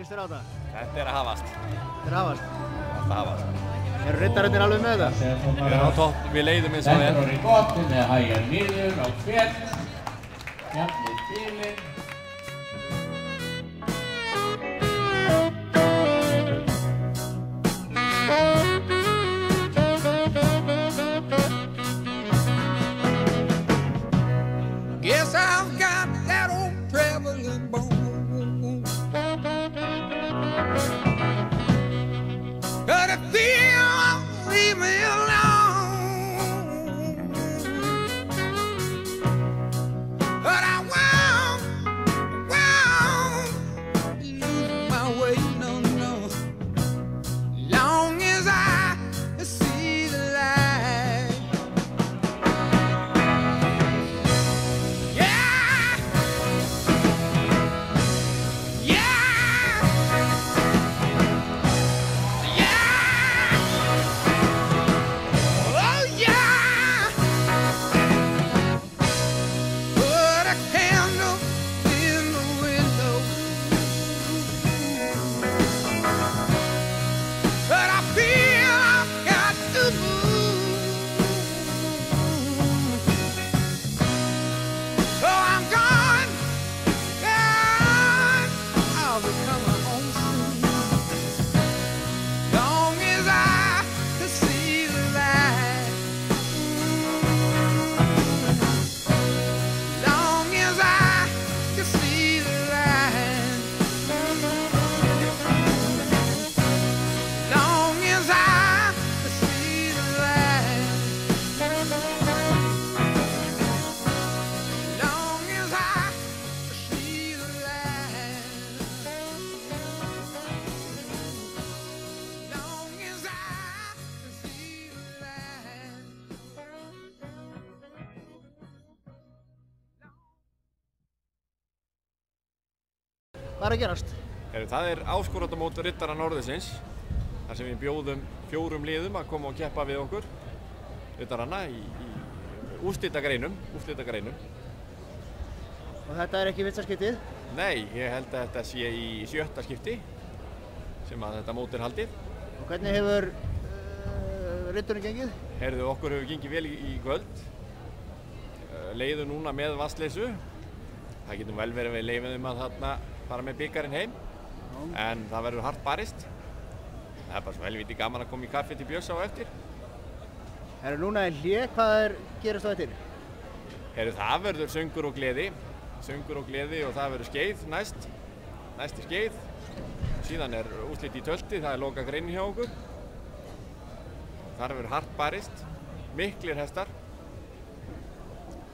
Líst þér á þetta? Þetta er að hafast. Þetta er að hafast? Þetta er að hafast. Eru riddararnir alveg með þetta? Við erum á topp, við leiðum eins og Þetta er í botn, það hægir niður á fjell. Jafnir bílinn. Guess I've got that old traveling bone. But if you won't leave me alone, but I won't lose my way, no, no. Long as I see the light. Yeah, yeah, yeah, oh yeah. Put a candle in the window, but I feel I've got to move. So I'm gone, gone. I'll be coming home soon. Long as I can see the light. Long as I can see the light. Long as I can see the light. Long as I see the light. Long as I see the light. Hvað er að gerast? Það er áskoratamót riddara norðursins, þar sem við bjóðum 4 liðum að koma og keppa við okkur, riddarana, í úrslitagreinum. Og þetta er ekki fyrsta skiptið? Nei, ég held að þetta sé í 7. skipti sem að þetta mót er haldið. Og hvernig hefur riddurinn gengið? Heyrðu, okkur hefur gengið vel í kvöld. Leiðum núna með vatnsleysu. Það getur vel verið við leifum að þarna fara með byggarinn heim. En það verður hart barist. Það er bara svo helviti gaman að koma í kaffi til Björns á eftir. Núna er hlé, hvað gerist á eftir? Heyrðu, það verður söngur og gleði. Og það verður skeið næsti skeið. Síðan er úrslit í tölti, það er loka greinin hjá okkur. Þar verður hart barist, miklir hestar,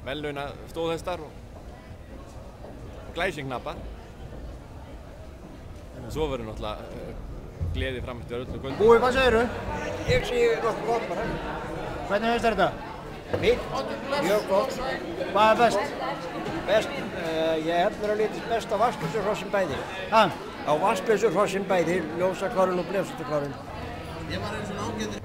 vellauna stóðhestar og glæsingnapar. Svo verður náttúrulega gleði fram eftir öllu kvöldi. Búi, hvað segirðu? Ég segi nokkuð gott bara. Hvernig finnst þér þetta? Fínt, mjög gott. Hvað er best? Best, ég held mér að lítið best á vatnsbleysuhrossin bæði. Ha? Á vatnsbleysuhrossin bæði, ljósaklárinn og blefsutaklárinn. Ég var eins og ágætur.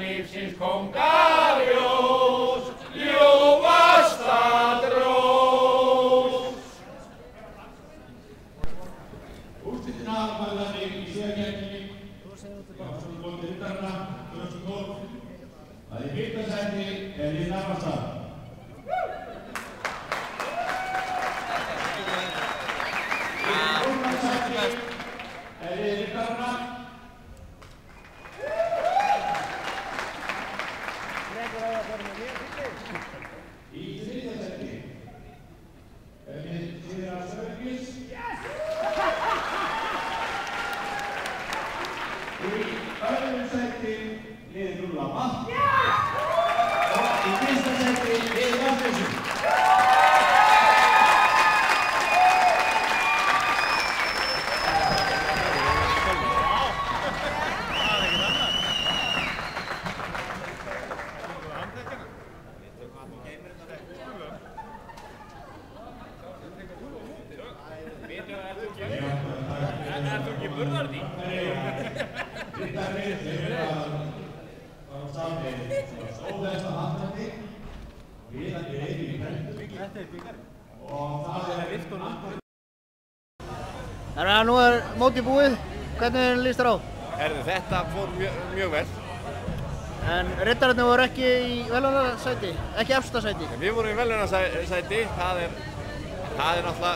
lífsins kóngaljós, ljúfasta drós. Úrslitin aðalmælarnir í sigurkeppninni Jafnaðarmóti riddaranna 2012. Í fyrsta sæti lið Narfastad. Í fjórða sæti lið riddaranna. Í þriðja sæti lið Sigrar Sörgis. Í öðrum sæti lið Rúllama. Og í fyrsta sæti lið Vatnsleysu. Þannig að nú mótið búið. Hvernig líst þér á? Þetta fór mjög vel. En riddararnir voru ekki í verðlaunasæti, ekki efsta sæti. Við vorum í verðlaunasæti. Það er náttúrulega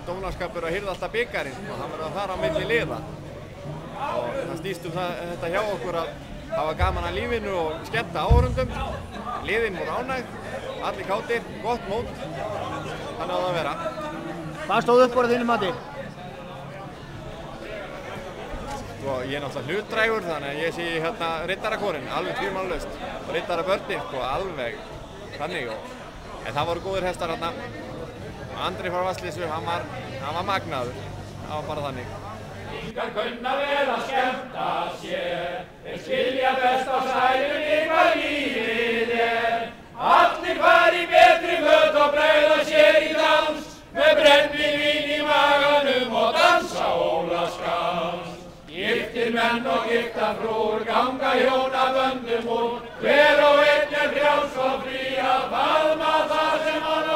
dómnarskapur að hirða alltaf bikarinn og hann verður að fara á milli liða. Og það snýst þetta hjá okkur að hafa gaman að lífinu og skemmta áhorfendum. Liðin voru ánægð, allir kátir, gott mót. Þannig á það að vera. Hvað stóð upp úr þínu mati? Ég er náttúrulega hlutdrægur þannig að ég sé hérna riddarakórinn, alveg tvímælalaust. Riddarabörnin, alveg þannig. En það voru góðir hestar hérna. Andri frá Vatnsleysu, hann var magnaður. Það var bara þannig. Ykkar kunna vel að skemmta sér, þeir skilja best á sælunni hvað lífið er. Allir fara í betri föt og bregða sér í dans, með brennivín í maganum og dansa ólaskans. Giftir menn og giftar frúr ganga hjónaböndum úr, hver og einn er frjáls og frí að faðma það sem hann á